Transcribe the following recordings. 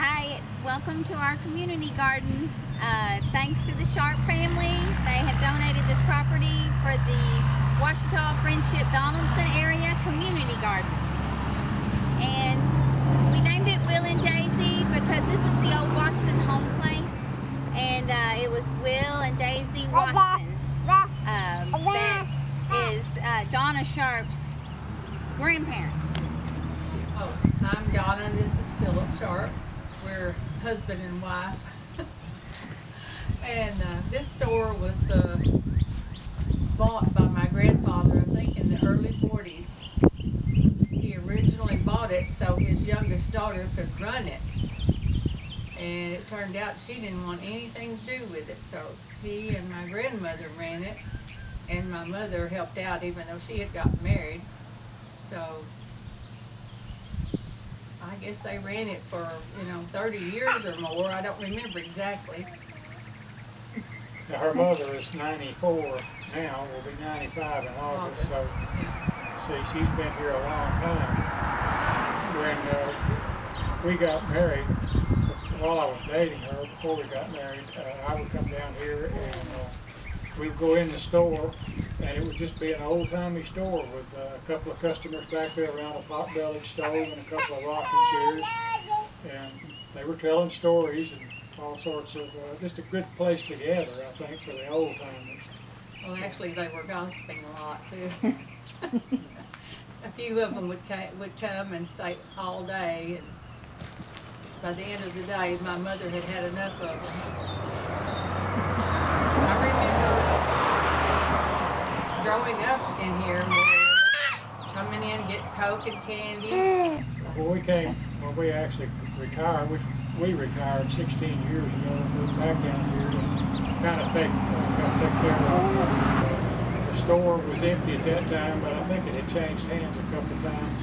Hi, welcome to our community garden. Thanks to the Sharp family, they have donated this property for the Ouachita Friendship Donaldson area community garden. And we named it Will and Daisy because this is the old Watson home place, and it was Will and Daisy Watson. That is Donna Sharp's grandparents. Oh, I'm Donna and this is Philip Sharp. We're husband and wife. And this store was bought by my grandfather, I think in the early 40s. He originally bought it so his youngest daughter could run it. And it turned out she didn't want anything to do with it, so he and my grandmother ran it, and my mother helped out even though she had gotten married. So I guess they ran it for, 30 years or more. I don't remember exactly. Now, her mother is 94 now, will be 95 in August, so see, she's been here a long time. When we got married, while I was dating her, before we got married, I would come down here and we'd go in the store, and it would just be an old-timey store with a couple of customers back there around a pot-bellied stove and a couple of rocking chairs, and they were telling stories and all sorts of, just a good place to gather, I think, for the old-timers. Well, actually, they were gossiping a lot, too. A few of them would come and stay all day, and by the end of the day, my mother had had enough of them. I remember growing up in here, coming in, getting Coke and candy. When we actually retired, we retired 16 years ago and moved back down here to kind of take care of the store was empty at that time, but I think it had changed hands a couple of times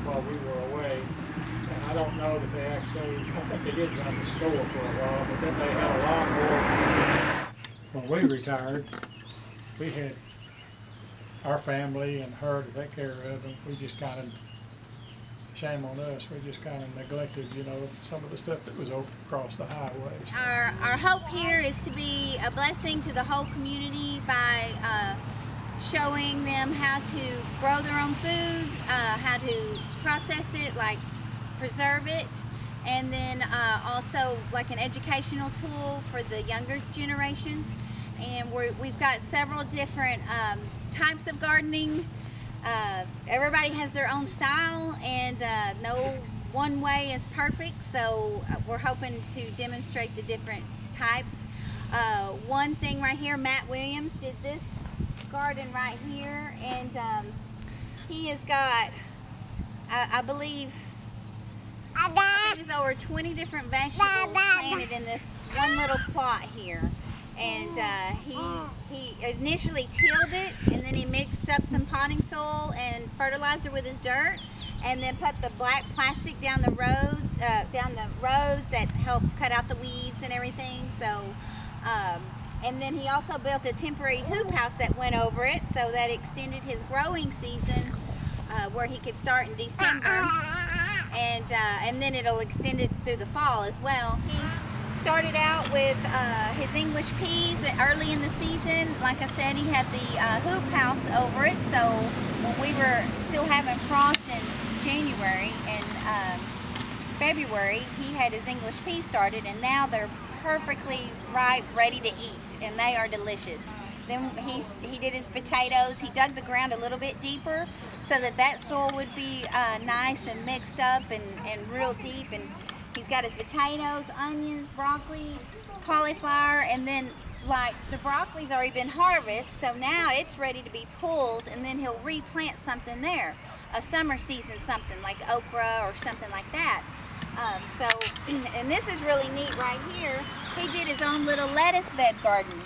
while we were away. And I don't know that they actually, I think they did run the store for a while, but then they had a lot more. When we retired, we had our family and her to take care of, and we just kind of, shame on us, we just kind of neglected, some of the stuff that was over across the highways. Our hope here is to be a blessing to the whole community by showing them how to grow their own food, how to process it, like preserve it, and then also like an educational tool for the younger generations. And we've got several different types of gardening. Everybody has their own style, and no one way is perfect, so we're hoping to demonstrate the different types. One thing right here, Matt Williams did this garden right here, and he has got, I believe it was over 20 different vegetables planted in this one little plot here. And he initially tilled it, and then he mixed up some potting soil and fertilizer with his dirt, and then put the black plastic down the rows that help cut out the weeds and everything. So, and then he also built a temporary hoop house that went over it, so that extended his growing season, where he could start in December, and then it'll extend it through the fall as well. He started out with his English peas early in the season. Like I said, he had the hoop house over it, so when we were still having frost in January and February, he had his English peas started, and now they're perfectly ripe, ready to eat, and they are delicious. Then he did his potatoes. He dug the ground a little bit deeper so that soil would be nice and mixed up and real deep. And he's got his potatoes, onions, broccoli, cauliflower, and then like the broccoli's already been harvested, so now it's ready to be pulled, and then he'll replant something there, a summer season something like okra or something like that. And this is really neat right here. He did his own little lettuce bed garden.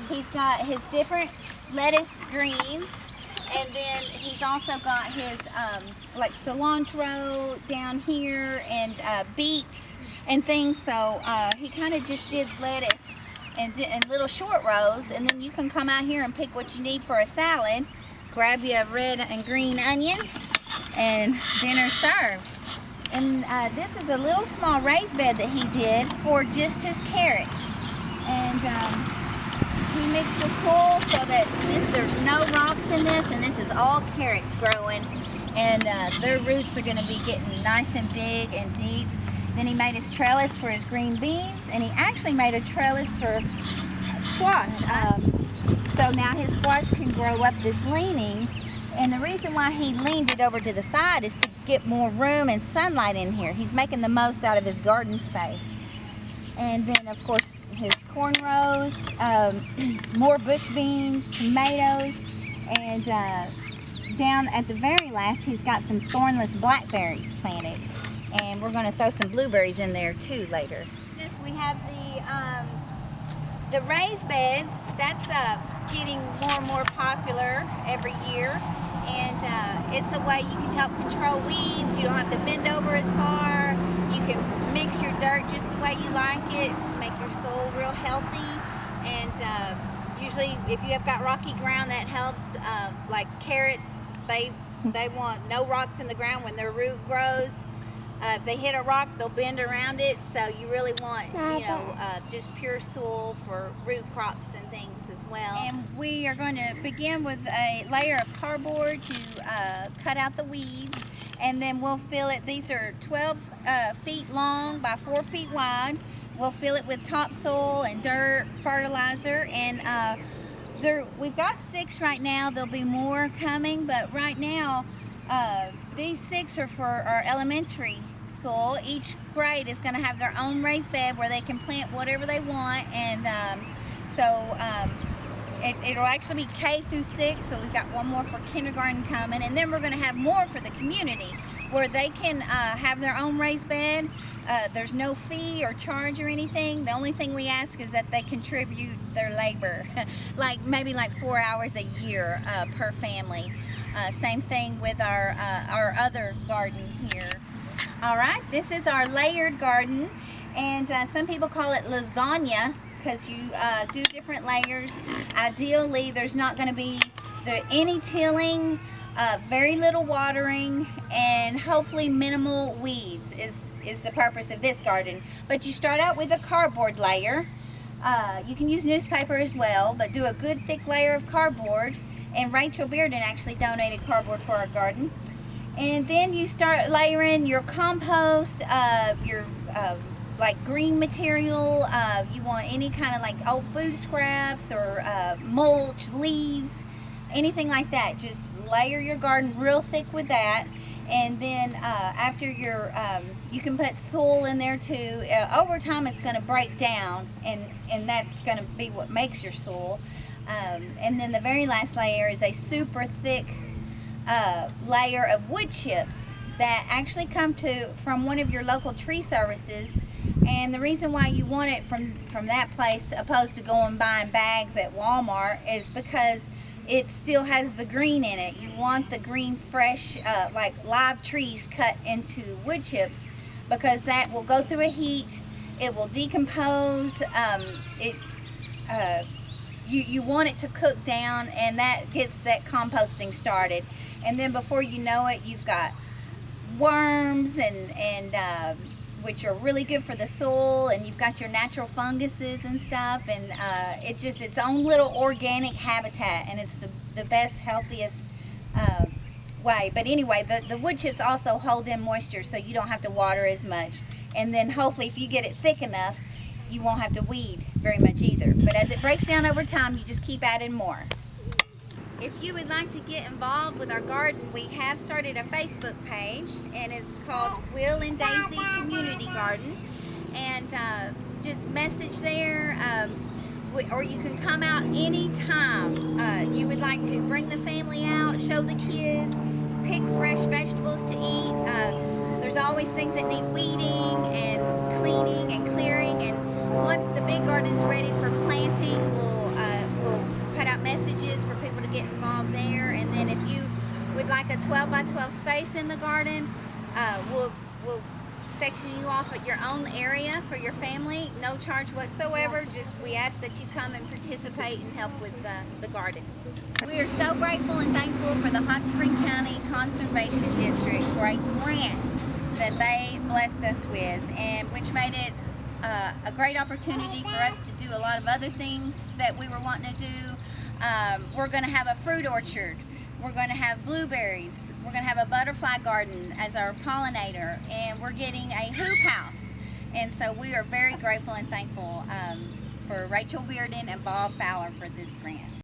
He's got his different lettuce greens, and then he's also got his like cilantro down here and beets and things. So he kind of just did lettuce and little short rows, and then you can come out here and pick what you need for a salad. Grab you a red and green onion, and dinner served. And this is a little small raised bed that he did for just his carrots. And he mixed the soil so that there's no rocks in this, and this is all carrots growing. And their roots are going to be getting nice and big and deep. Then he made his trellis for his green beans, and he actually made a trellis for squash. So now his squash can grow up this leaning. And the reason why he leaned it over to the side is to get more room and sunlight in here. He's making the most out of his garden space. And then, of course, his corn rows, more bush beans, tomatoes, and down at the very last, he's got some thornless blackberries planted. And we're going to throw some blueberries in there too later. This, we have the raised beds. That's getting more and more popular every year. And it's a way you can help control weeds. You don't have to bend over as far. You can mix your dirt just the way you like it to make your soil real healthy. And usually if you have got rocky ground, that helps. Like carrots, they want no rocks in the ground when their root grows. If they hit a rock, they'll bend around it. So you really want, just pure soil for root crops and things as well. And we are going to begin with a layer of cardboard to cut out the weeds. And then we'll fill it. These are 12 feet long by 4 feet wide. We'll fill it with topsoil and dirt, fertilizer, and we've got 6 right now. There'll be more coming, but right now these 6 are for our elementary school. Each grade is going to have their own raised bed where they can plant whatever they want, and it'll actually be K through 6, so we've got one more for kindergarten coming, and then we're going to have more for the community where they can have their own raised bed. There's no fee or charge or anything. The only thing we ask is that they contribute their labor, maybe 4 hours a year per family. Same thing with our other garden here. All right, this is our layered garden, and some people call it lasagna because you do different layers. Ideally, there's not going to be any tilling, very little watering, and hopefully minimal weeds is the purpose of this garden. But you start out with a cardboard layer. You can use newspaper as well, but do a good thick layer of cardboard. And Rachel Bearden actually donated cardboard for our garden. And then you start layering your compost, your green material. You want any kind of old food scraps or mulch, leaves, anything like that. Just layer your garden real thick with that. And then after you can put soil in there too. Over time it's going to break down, and that's going to be what makes your soil. And then the very last layer is a super thick layer of wood chips that actually come from one of your local tree services. And the reason why you want it from that place opposed to going buying bags at Walmart is because it still has the green in it. You want the green, fresh, live trees cut into wood chips, because that will go through a heat. It will decompose. You want it to cook down, and that gets that composting started. And then before you know it, you've got worms and which are really good for the soil, and you've got your natural funguses and stuff, and it's just its own little organic habitat, and it's the best, healthiest way. But anyway, the wood chips also hold in moisture, so you don't have to water as much. And then hopefully if you get it thick enough, you won't have to weed very much either. But as it breaks down over time, you just keep adding more. If you would like to get involved with our garden, we have started a Facebook page, and it's called Will and Daisy Community Garden. And just message there, or you can come out anytime you would like to. Bring the family out, show the kids, pick fresh vegetables to eat. There's always things that need weeding and cleaning and clearing. And once the big garden's ready for planting, we'll put out messages for people to get involved there. And then if you would like a 12 by 12 space in the garden, we'll section you off at your own area for your family. No charge whatsoever. Just we ask that you come and participate and help with the garden. We are so grateful and thankful for the Hot Spring County Conservation District for a grant that they blessed us with, and which made it a great opportunity for us to do a lot of other things that we were wanting to do. We're going to have a fruit orchard. We're going to have blueberries. We're going to have a butterfly garden as our pollinator, and we're getting a hoop house. And so we are very grateful and thankful for Rachel Bearden and Bob Fowler for this grant.